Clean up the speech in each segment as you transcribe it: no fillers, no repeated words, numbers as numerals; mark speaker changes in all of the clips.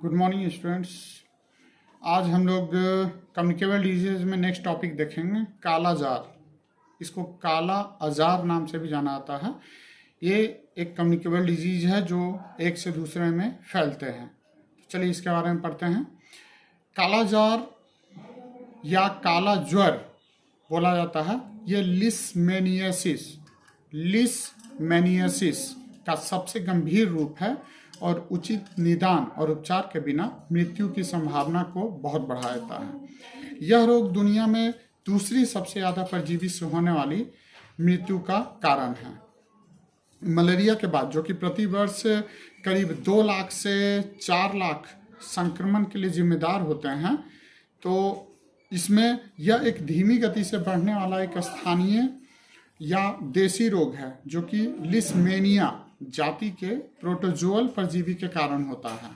Speaker 1: Good morning students. आज हम लोग कम्युनिकेबल डिजीज में नेक्स्ट टॉपिक देखेंगे काला जार। इसको काला अजार नाम से भी जाना जाता है। ये एक कम्युनिकेबल डिजीज है जो एक से दूसरे में फैलते हैं। चलिए इसके बारे में पढ़ते हैं। काला जार या काला ज्वर बोला जाता है। ये लिस्मेनियासिस का सबसे गंभीर रूप है और उचित निदान और उपचार के बिना मृत्यु की संभावना को बहुत बढ़ा देता है। यह रोग दुनिया में दूसरी सबसे ज़्यादा परजीवी से होने वाली मृत्यु का कारण है, मलेरिया के बाद, जो कि प्रति वर्ष करीब 2 लाख से 4 लाख संक्रमण के लिए जिम्मेदार होते हैं। तो इसमें यह एक धीमी गति से बढ़ने वाला एक स्थानीय या देसी रोग है जो कि लिस्मेनिया जाति के प्रोटोजोअल परजीवी के कारण होता है।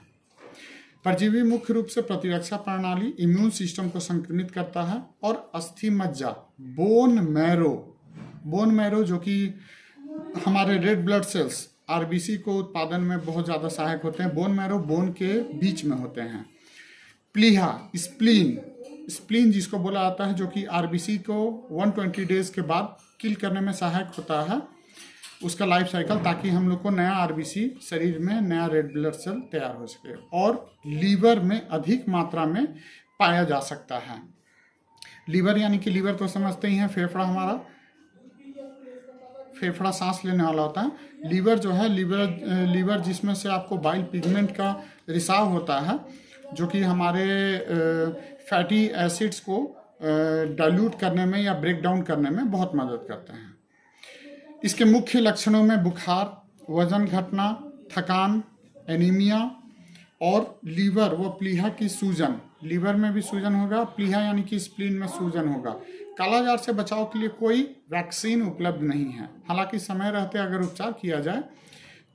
Speaker 1: परजीवी मुख्य रूप से प्रतिरक्षा प्रणाली इम्यून सिस्टम को संक्रमित करता है और अस्थि मज्जा बोन मैरो जो कि हमारे रेड ब्लड सेल्स आरबीसी को उत्पादन में बहुत ज़्यादा सहायक होते हैं। बोन मैरो बोन के बीच में होते हैं। प्लीहा स्प्लीन जिसको बोला जाता है, जो कि आरबीसी को 120 डेज के बाद किल करने में सहायक होता है, उसका लाइफ साइकिल, ताकि हम लोग को नया आरबीसी शरीर में नया रेड ब्लड सेल तैयार हो सके। और लीवर में अधिक मात्रा में पाया जा सकता है। लीवर यानी कि लीवर तो समझते ही हैं, फेफड़ा सांस लेने वाला होता है। लीवर जो है लीवर जिसमें से आपको बाइल पिगमेंट का रिसाव होता है, जो कि हमारे फैटी एसिड्स को डाइल्यूट करने में या ब्रेक डाउन करने में बहुत मदद करते हैं। इसके मुख्य लक्षणों में बुखार, वजन घटना, थकान, एनीमिया और लीवर व प्लीहा की सूजन। लीवर में भी सूजन होगा, प्लीहा यानी कि स्प्लीन में सूजन होगा। काला जार से बचाव के लिए कोई वैक्सीन उपलब्ध नहीं है। हालांकि समय रहते अगर उपचार किया जाए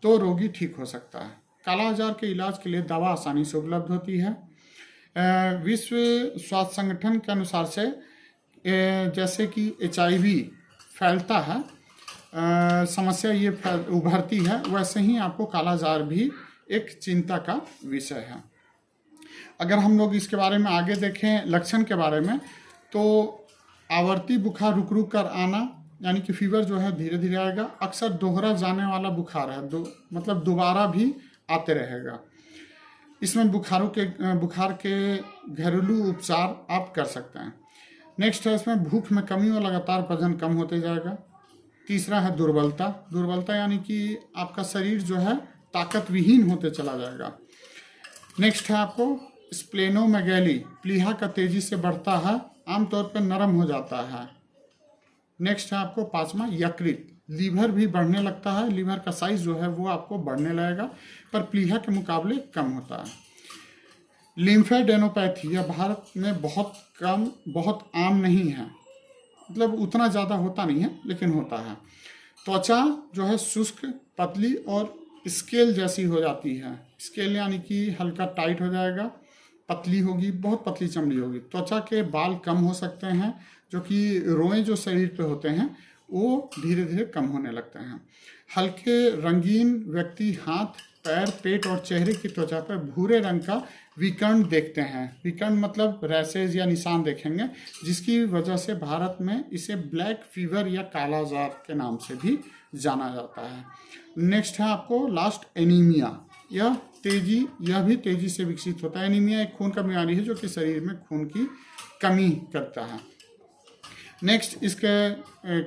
Speaker 1: तो रोगी ठीक हो सकता है। काला जार के इलाज के लिए दवा आसानी से उपलब्ध होती है। विश्व स्वास्थ्य संगठन के अनुसार से जैसे कि HIV फैलता है, समस्या ये उभरती है, वैसे ही आपको काला जार भी एक चिंता का विषय है। अगर हम लोग इसके बारे में आगे देखें लक्षण के बारे में, तो आवर्ती बुखार रुक कर आना, यानी कि फीवर जो है धीरे धीरे आएगा। अक्सर दोहरा जाने वाला बुखार है, मतलब दोबारा भी आते रहेगा। इसमें बुखार के घरेलू उपचार आप कर सकते हैं। नेक्स्ट है इसमें भूख में कमी और लगातार वजन कम होते जाएगा। तीसरा है दुर्बलता यानी कि आपका शरीर जो है ताकत विहीन होते चला जाएगा। नेक्स्ट है आपको स्प्लेनोमेगैली, प्लीहा का तेजी से बढ़ता है, आमतौर पर नरम हो जाता है। नेक्स्ट है आपको 5वां यकृत, लीवर भी बढ़ने लगता है। लीवर का साइज जो है वो आपको बढ़ने लगेगा, पर प्लीहा के मुकाबले कम होता है। लिम्फेडेनोपैथी, यह भारत में बहुत आम नहीं है, मतलब उतना ज़्यादा होता नहीं है लेकिन होता है। त्वचा जो है शुष्क, पतली और स्केल जैसी हो जाती है। स्केल यानी कि हल्का टाइट हो जाएगा, पतली होगी, बहुत पतली चमड़ी होगी। त्वचा के बाल कम हो सकते हैं, जो कि रोएं जो शरीर पे होते हैं वो धीरे धीरे कम होने लगते हैं। हल्के रंगीन व्यक्ति हाथ, पैर, पेट और चेहरे की त्वचा पर भूरे रंग का विकर्ण देखते हैं। विकर्ण मतलब रैसेज या निशान देखेंगे, जिसकी वजह से भारत में इसे ब्लैक फीवर या काला जार के नाम से भी जाना जाता है। नेक्स्ट है आपको लास्ट एनीमिया। यह भी तेजी से विकसित होता है। एनीमिया एक खून का बीमारी है जो कि शरीर में खून की कमी करता है। नेक्स्ट इसके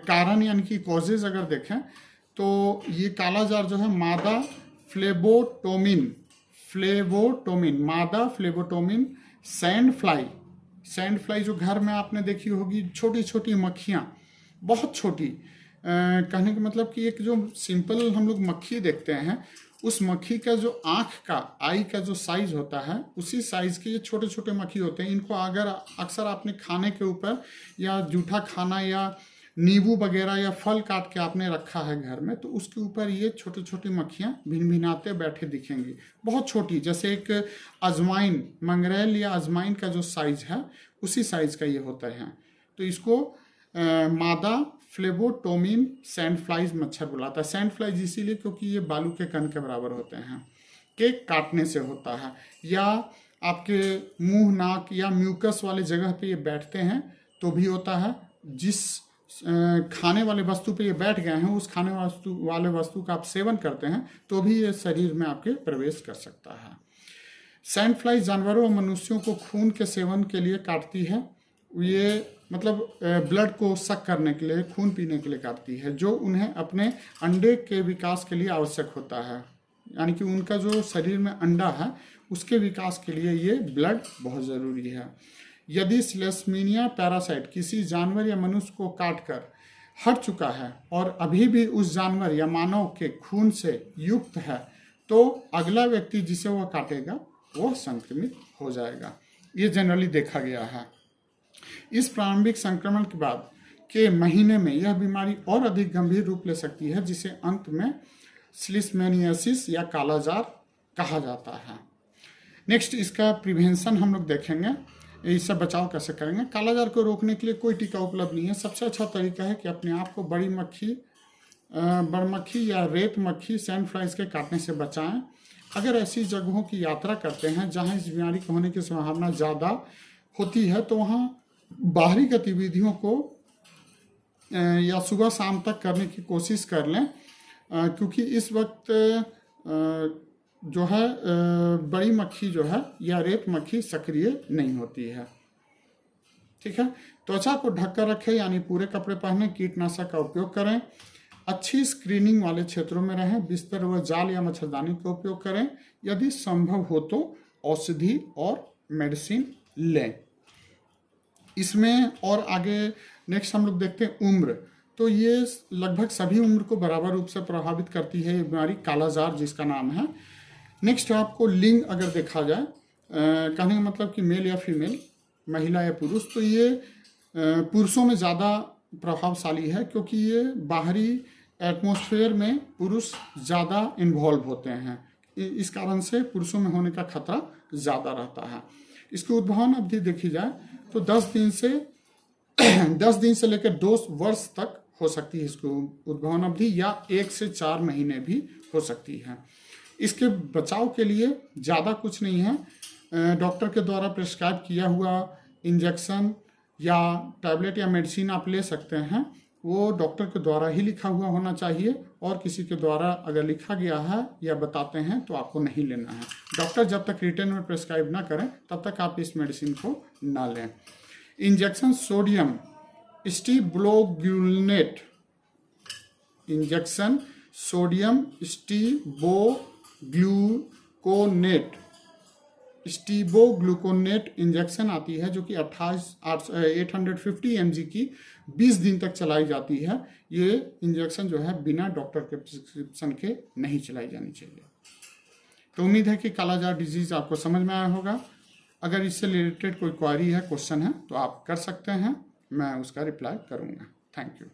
Speaker 1: कारण यानी कि कॉजेज अगर देखें तो ये काला जार जो है मादा फ्लेबोटोमिन, सैंड फ्लाई जो घर में आपने देखी होगी, छोटी छोटी मक्खियाँ, बहुत छोटी, कहने का मतलब कि एक जो सिंपल हम लोग मक्खी देखते हैं, उस मक्खी का जो आई का जो साइज होता है, उसी साइज के ये छोटे छोटे मक्खी होते हैं। इनको अगर अक्सर आपने खाने के ऊपर या जूठा खाना या नींबू वगैरह या फल काट के आपने रखा है घर में, तो उसके ऊपर ये छोटी छोटी मक्खियाँ भिनभिनाते बैठे दिखेंगी, बहुत छोटी, जैसे एक अजवाइन, मंगरेल या अजवाइन का जो साइज है उसी साइज का ये होता है। तो इसको मादा फ्लेबोटोमिन सैंड फ्लाइज मच्छर बुलाता है। सैंड फ्लाइज इसीलिए क्योंकि ये बालू के कण के बराबर होते हैं। के काटने से होता है, या आपके मुंह, नाक या म्यूकस वाले जगह पे ये बैठते हैं तो भी होता है। जिस खाने वाले वस्तु पे ये बैठ गए हैं, उस खाने वाले वस्तु का आप सेवन करते हैं तो भी ये शरीर में आपके प्रवेश कर सकता है। सैंड फ्लाई जानवरों और मनुष्यों को खून के सेवन के लिए काटती है। ये मतलब ब्लड को सक करने के लिए, खून पीने के लिए काटती है, जो उन्हें अपने अंडे के विकास के लिए आवश्यक होता है। यानी कि उनका जो शरीर में अंडा है उसके विकास के लिए ये ब्लड बहुत ज़रूरी है। यदि स्लेस्मीनिया पैरासाइट किसी जानवर या मनुष्य को काटकर हट चुका है और अभी भी उस जानवर या मानव के खून से युक्त है, तो अगला व्यक्ति जिसे वह काटेगा वह संक्रमित हो जाएगा। ये जनरली देखा गया है। इस प्रारंभिक संक्रमण के बाद के महीने में यह बीमारी और अधिक गंभीर रूप ले सकती है, जिसे अंत में स्लिस्मेनियासिस या कालाजार कहा जाता है। नेक्स्ट, इसका प्रिवेंशन हम लोग देखेंगे, इससे बचाव कैसे करेंगे। कालाजार को रोकने के लिए कोई टीका उपलब्ध नहीं है। सबसे अच्छा तरीका है कि अपने आप को बड़ी मक्खी या रेत मक्खी, सैंड फ्लाइज के काटने से बचाएं। अगर ऐसी जगहों की यात्रा करते हैं जहां इस बीमारी के होने की संभावना ज़्यादा होती है, तो वहां बाहरी गतिविधियों को या सुबह शाम तक करने की कोशिश कर लें, क्योंकि इस वक्त जो है बड़ी मक्खी जो है या रेत मक्खी सक्रिय नहीं होती है। ठीक है। त्वचा को ढककर रखें, यानी पूरे कपड़े पहने, कीटनाशक का उपयोग करें, अच्छी स्क्रीनिंग वाले क्षेत्रों में रहें, बिस्तर व जाल या मच्छरदानी का उपयोग करें, यदि संभव हो तो औषधि और मेडिसिन लें। इसमें और आगे नेक्स्ट हम लोग देखते हैं उम्र। तो ये लगभग सभी उम्र को बराबर रूप से प्रभावित करती है ये बीमारी, कालाजार जिसका नाम है। नेक्स्ट आपको लिंग अगर देखा जाए, कहने का मतलब कि मेल या फीमेल, महिला या पुरुष, तो ये पुरुषों में ज़्यादा प्रभावशाली है, क्योंकि ये बाहरी एटमॉस्फेयर में पुरुष ज़्यादा इन्वॉल्व होते हैं। इस कारण से पुरुषों में होने का खतरा ज़्यादा रहता है। इसकी उद्भवन अवधि देखी जाए तो 10 दिन से लेकर 2 वर्ष तक हो सकती है इसकी उद्भवन अवधि, या 1 से 4 महीने भी हो सकती है। इसके बचाव के लिए ज़्यादा कुछ नहीं है। डॉक्टर के द्वारा प्रिस्क्राइब किया हुआ इंजेक्शन या टैबलेट या मेडिसिन आप ले सकते हैं, वो डॉक्टर के द्वारा ही लिखा हुआ होना चाहिए, और किसी के द्वारा अगर लिखा गया है या बताते हैं तो आपको नहीं लेना है। डॉक्टर जब तक रिटर्न में प्रिस्क्राइब ना करें तब तक आप इस मेडिसिन को ना लें। Injection sodium stibogluconate, injection sodium stibogluconate injection आती है, जो कि 850 mg की 20 दिन तक चलाई जाती है। ये इंजेक्शन जो है बिना डॉक्टर के प्रिस्क्रिप्शन के नहीं चलाई जानी चाहिए। तो उम्मीद है कि कालाजार डिजीज़ आपको समझ में आया होगा। अगर इससे रिलेटेड कोई क्वेरी है, क्वेश्चन है, तो आप कर सकते हैं, मैं उसका रिप्लाई करूँगा। Thank you.